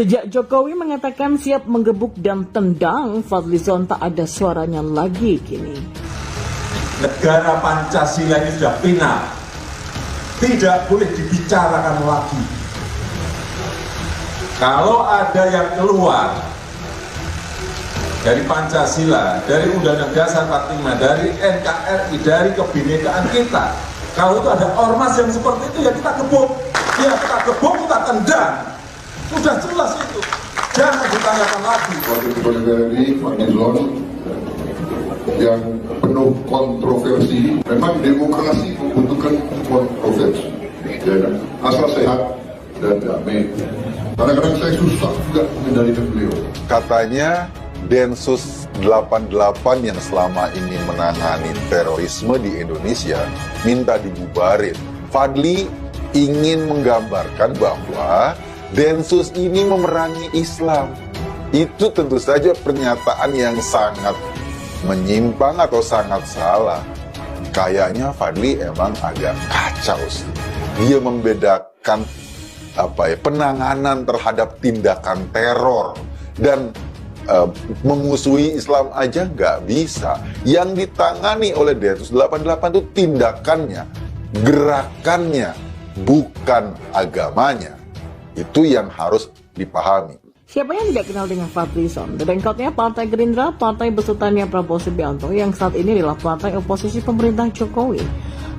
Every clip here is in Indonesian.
Sejak Jokowi mengatakan siap menggebuk dan tendang, Fadlizon tak ada suaranya lagi kini. Negara Pancasila ini sudah final, tidak boleh dibicarakan lagi. Kalau ada yang keluar dari Pancasila, dari Undang-Undang Dasar 45, dari NKRI, dari kebinekaan kita, kalau itu ada ormas yang seperti itu, ya kita gebuk. Ya kita gebuk, kita tendang. Sudah jelas itu. Jangan ditanyakan lagi. Wakil Kepala Negara ini, Fadlizon, yang penuh kontroversi. Memang demokrasi membutuhkan kontroversi. Ya, asal sehat dan damai. Kadang-kadang saya susah juga mengendalikan beliau. Katanya Densus 88 yang selama ini menangani terorisme di Indonesia minta dibubarin. Fadli ingin menggambarkan bahwa Densus ini memerangi Islam. Itu tentu saja pernyataan yang sangat menyimpang atau sangat salah. Kayaknya Fadli emang agak kacau sih. Dia membedakan penanganan terhadap tindakan teror dan memusuhi Islam aja nggak bisa. Yang ditangani oleh Densus 88 itu tindakannya, gerakannya, bukan agamanya. Itu yang harus dipahami. Siapa yang tidak kenal dengan Fadlizon? Dedengkotnya Partai Gerindra, partai besutannya Prabowo Subianto yang saat ini adalah partai oposisi pemerintah Jokowi.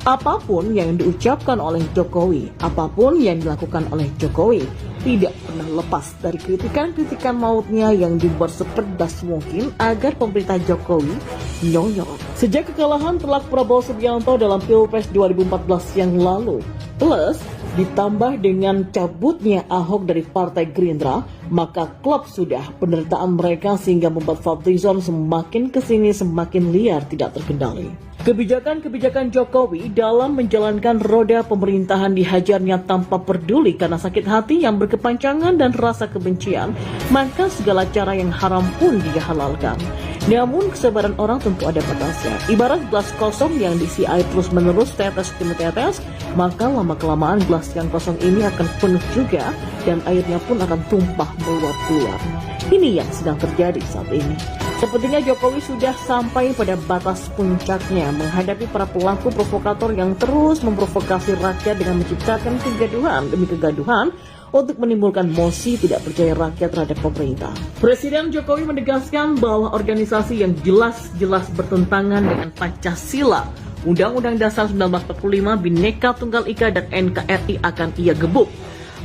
Apapun yang diucapkan oleh Jokowi, apapun yang dilakukan oleh Jokowi, tidak pernah lepas dari kritikan-kritikan mautnya yang dibuat sepedas mungkin agar pemerintah Jokowi nyonyol. Sejak kekalahan telak Prabowo Subianto dalam Pilpres 2014 yang lalu, plus ditambah dengan cabutnya Ahok dari Partai Gerindra, maka klub sudah penderitaan mereka sehingga membuat Fadlizon semakin kesini semakin liar tidak terkendali. Kebijakan-kebijakan Jokowi dalam menjalankan roda pemerintahan dihajarnya tanpa peduli karena sakit hati yang berkepanjangan dan rasa kebencian, maka segala cara yang haram pun dia halalkan. Namun kesabaran orang tentu ada batasnya. Ibarat gelas kosong yang diisi air terus-menerus tetes demi tetes, maka lama-kelamaan gelas yang kosong ini akan penuh juga dan airnya pun akan tumpah meluap keluar. Ini yang sedang terjadi saat ini. Sepertinya Jokowi sudah sampai pada batas puncaknya menghadapi para pelaku provokator yang terus memprovokasi rakyat dengan menciptakan kegaduhan demi kegaduhan untuk menimbulkan mosi tidak percaya rakyat terhadap pemerintah. Presiden Jokowi menegaskan bahwa organisasi yang jelas-jelas bertentangan dengan Pancasila, Undang-Undang Dasar 1945, Bhinneka Tunggal Ika dan NKRI akan ia gebuk.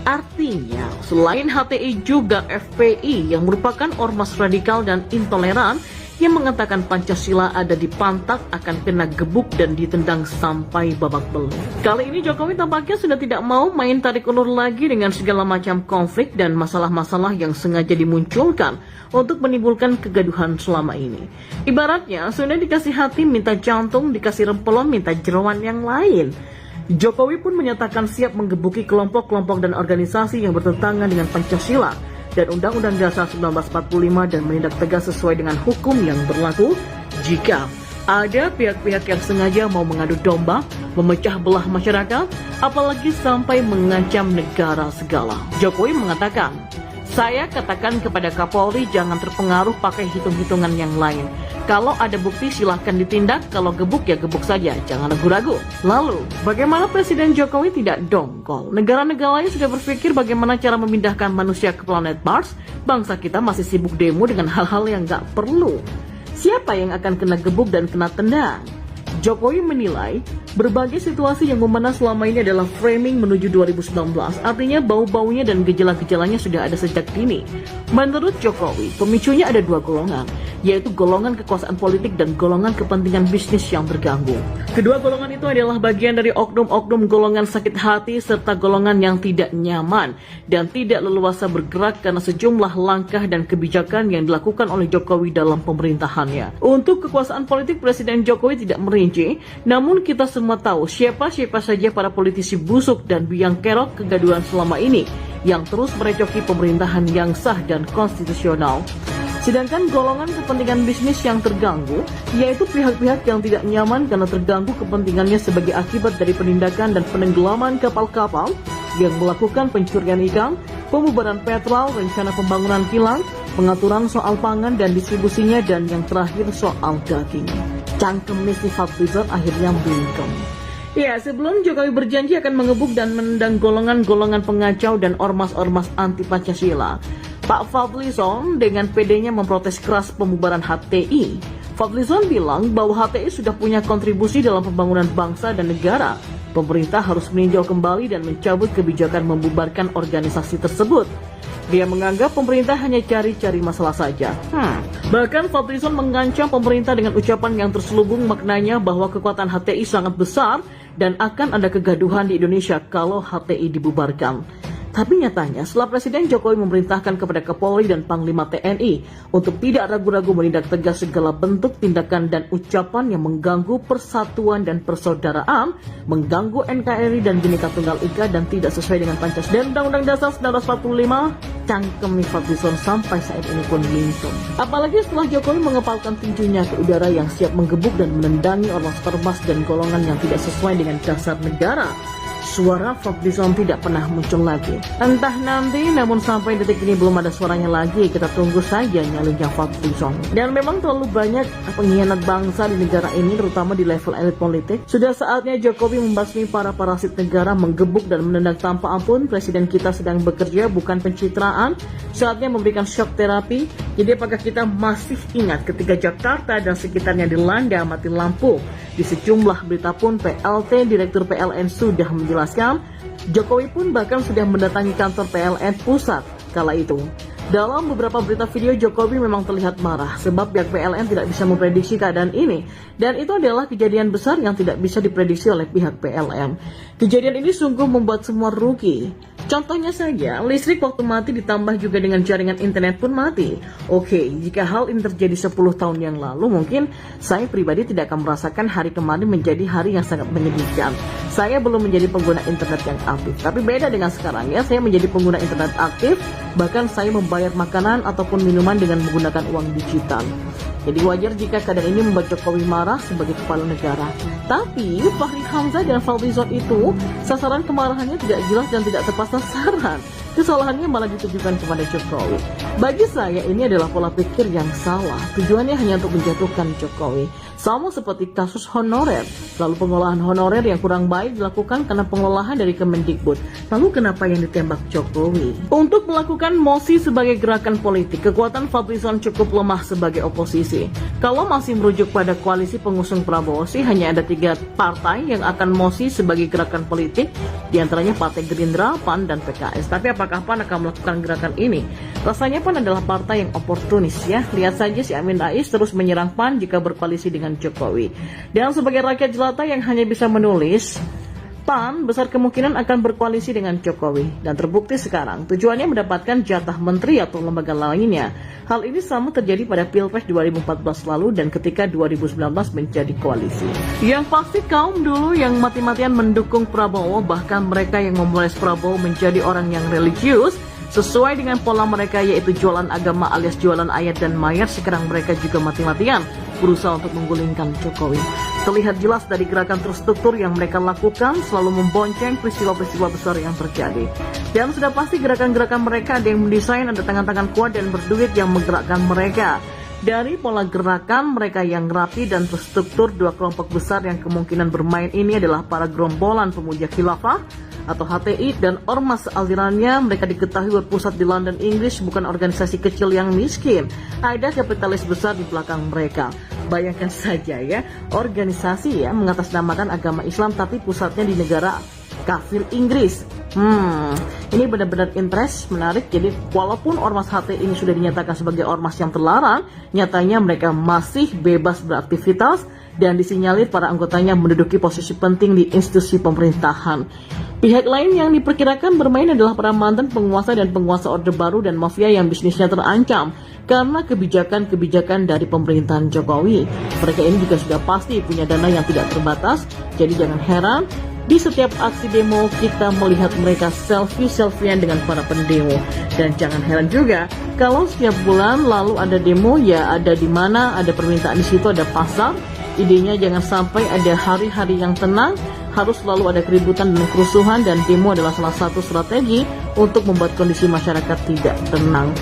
Artinya, selain HTI juga FPI yang merupakan ormas radikal dan intoleran yang mengatakan Pancasila ada di pantat akan kena gebuk dan ditendang sampai babak belur. Kali ini Jokowi tampaknya sudah tidak mau main tarik ulur lagi dengan segala macam konflik dan masalah-masalah yang sengaja dimunculkan untuk menimbulkan kegaduhan selama ini. Ibaratnya, sudah dikasih hati minta jantung, dikasih rempelon minta jeroan yang lain. Jokowi pun menyatakan siap menggebuki kelompok-kelompok dan organisasi yang bertentangan dengan Pancasila dan Undang-Undang Dasar 1945 dan menindak tegas sesuai dengan hukum yang berlaku jika ada pihak-pihak yang sengaja mau mengadu domba, memecah belah masyarakat, apalagi sampai mengancam negara segala. Jokowi mengatakan, saya katakan kepada Kapolri jangan terpengaruh pakai hitung-hitungan yang lain. Kalau ada bukti silahkan ditindak, kalau gebuk ya gebuk saja, jangan ragu-ragu. Lalu, bagaimana Presiden Jokowi tidak dongkol? Negara-negara lain sudah berpikir bagaimana cara memindahkan manusia ke planet Mars, bangsa kita masih sibuk demo dengan hal-hal yang gak perlu. Siapa yang akan kena gebuk dan kena tendang? Jokowi menilai berbagai situasi yang memanas selama ini adalah framing menuju 2019, artinya bau-baunya dan gejala-gejalanya sudah ada sejak dini. Menurut Jokowi, pemicunya ada dua golongan, yaitu golongan kekuasaan politik dan golongan kepentingan bisnis yang terganggu. Kedua golongan itu adalah bagian dari oknum-oknum golongan sakit hati serta golongan yang tidak nyaman dan tidak leluasa bergerak karena sejumlah langkah dan kebijakan yang dilakukan oleh Jokowi dalam pemerintahannya. Untuk kekuasaan politik, Presiden Jokowi tidak merinci, namun kita semua tahu siapa-siapa saja para politisi busuk dan biang kerok kegaduhan selama ini yang terus merecoki pemerintahan yang sah dan konstitusional. Sedangkan golongan kepentingan bisnis yang terganggu, yaitu pihak-pihak yang tidak nyaman karena terganggu kepentingannya sebagai akibat dari penindakan dan penenggelaman kapal-kapal yang melakukan pencurian ikan, pembubaran petrol, rencana pembangunan kilang, pengaturan soal pangan dan distribusinya, dan yang terakhir soal daging. Cangkem si Fadlizon akhirnya bungkam. Ya, sebelum Jokowi berjanji akan mengebuk dan menendang golongan-golongan pengacau dan ormas-ormas anti Pancasila, Pak Fadlizon dengan pedenya memprotes keras pembubaran HTI. Fadlizon bilang bahwa HTI sudah punya kontribusi dalam pembangunan bangsa dan negara. Pemerintah harus meninjau kembali dan mencabut kebijakan membubarkan organisasi tersebut. Dia menganggap pemerintah hanya cari-cari masalah saja. Bahkan Fadlizon mengancam pemerintah dengan ucapan yang terselubung maknanya bahwa kekuatan HTI sangat besar dan akan ada kegaduhan di Indonesia kalau HTI dibubarkan. Tapi nyatanya setelah Presiden Jokowi memerintahkan kepada Kapolri dan Panglima TNI untuk tidak ragu-ragu menindak tegas segala bentuk tindakan dan ucapan yang mengganggu persatuan dan persaudaraan, mengganggu NKRI dan Bhinneka Tunggal Ika dan tidak sesuai dengan Pancasila dan Undang-Undang Dasar 1945, cangkem Fadlizon sampai saat ini pun lintung. Apalagi setelah Jokowi mengepalkan tinjunya ke udara yang siap menggebuk dan menendangi ormas-ormas dan golongan yang tidak sesuai dengan dasar negara. Suara Fadlizon tidak pernah muncul lagi. Entah nanti, namun sampai detik ini belum ada suaranya lagi. Kita tunggu saja nyalinya Fadlizon. Dan memang terlalu banyak pengkhianat bangsa di negara ini, terutama di level elit politik. Sudah saatnya Jokowi membasmi para parasit negara, menggebuk dan menendang tanpa ampun. Presiden kita sedang bekerja, bukan pencitraan. Saatnya memberikan shock terapi. Jadi apakah kita masih ingat ketika Jakarta dan sekitarnya dilanda mati lampu? Di sejumlah berita pun PLT Direktur PLN sudah menjelaskan, Jokowi pun bahkan sudah mendatangi kantor PLN pusat kala itu. Dalam beberapa berita video, Jokowi memang terlihat marah sebab pihak PLN tidak bisa memprediksi keadaan ini. Dan itu adalah kejadian besar yang tidak bisa diprediksi oleh pihak PLN. Kejadian ini sungguh membuat semua rugi. Contohnya saja, listrik waktu mati ditambah juga dengan jaringan internet pun mati. Oke, jika hal ini terjadi 10 tahun yang lalu, mungkin saya pribadi tidak akan merasakan hari kemarin menjadi hari yang sangat menyedihkan. Saya belum menjadi pengguna internet yang aktif. Tapi beda dengan sekarang ya, saya menjadi pengguna internet aktif, bahkan saya membayar makanan ataupun minuman dengan menggunakan uang digital. Jadi wajar jika keadaan ini membuat Jokowi marah sebagai kepala negara. Tapi Fahri Hamzah dan Fadlizon itu sasaran kemarahannya tidak jelas dan tidak tepat sasaran. Kesalahannya malah ditujukan kepada Jokowi. Bagi saya ini adalah pola pikir yang salah. Tujuannya hanya untuk menjatuhkan Jokowi. Sama seperti kasus honorer. Lalu pengolahan honorer yang kurang baik dilakukan karena pengolahan dari Kemendikbud. Lalu kenapa yang ditembak Jokowi? Untuk melakukan mosi sebagai gerakan politik, kekuatan Fadlizon cukup lemah sebagai oposisi. Kalau masih merujuk pada koalisi pengusung Prabowo sih hanya ada 3 partai yang akan mosi sebagai gerakan politik, diantaranya Partai Gerindra, PAN, dan PKS. Tapi apakah PAN akan melakukan gerakan ini? Rasanya PAN adalah partai yang oportunis ya. Lihat saja si Amin Rais terus menyerang PAN jika berkoalisi dengan Jokowi. Dan sebagai rakyat jelata yang hanya bisa menulis, PAN besar kemungkinan akan berkoalisi dengan Jokowi. Dan terbukti sekarang tujuannya mendapatkan jatah menteri atau lembaga lainnya. Hal ini sama terjadi pada Pilpres 2014 lalu dan ketika 2019 menjadi koalisi. Yang pasti kaum dulu yang mati-matian mendukung Prabowo, bahkan mereka yang memoles Prabowo menjadi orang yang religius, sesuai dengan pola mereka yaitu jualan agama alias jualan ayat dan mayat, sekarang mereka juga mati-matian berusaha untuk menggulingkan Jokowi. Terlihat jelas dari gerakan terstruktur yang mereka lakukan, selalu membonceng peristiwa-peristiwa besar yang terjadi. Dan sudah pasti gerakan-gerakan mereka ada yang mendesain, ada tangan-tangan kuat dan berduit yang menggerakkan mereka. Dari pola gerakan mereka yang rapi dan terstruktur, 2 kelompok besar yang kemungkinan bermain ini adalah para gerombolan pemuja khilafah atau HTI dan ormas alirannya. Mereka diketahui berpusat di London, Inggris, bukan organisasi kecil yang miskin. Ada kapitalis besar di belakang mereka. Bayangkan saja ya, organisasi ya mengatasnamakan agama Islam tapi pusatnya di negara kafir Inggris. Ini benar-benar interest, menarik. Jadi walaupun ormas HTI ini sudah dinyatakan sebagai ormas yang terlarang, nyatanya mereka masih bebas beraktivitas dan disinyalir para anggotanya menduduki posisi penting di institusi pemerintahan. Pihak lain yang diperkirakan bermain adalah para mantan penguasa dan penguasa Orde Baru dan mafia yang bisnisnya terancam karena kebijakan-kebijakan dari pemerintahan Jokowi. Mereka ini juga sudah pasti punya dana yang tidak terbatas, jadi jangan heran di setiap aksi demo kita melihat mereka selfie-selfiean dengan para pendemo. Dan jangan heran juga kalau setiap bulan lalu ada demo, ya ada di mana ada permintaan di situ, ada pasar. Idenya jangan sampai ada hari-hari yang tenang, harus selalu ada keributan dan kerusuhan, dan demo adalah salah satu strategi untuk membuat kondisi masyarakat tidak tenang.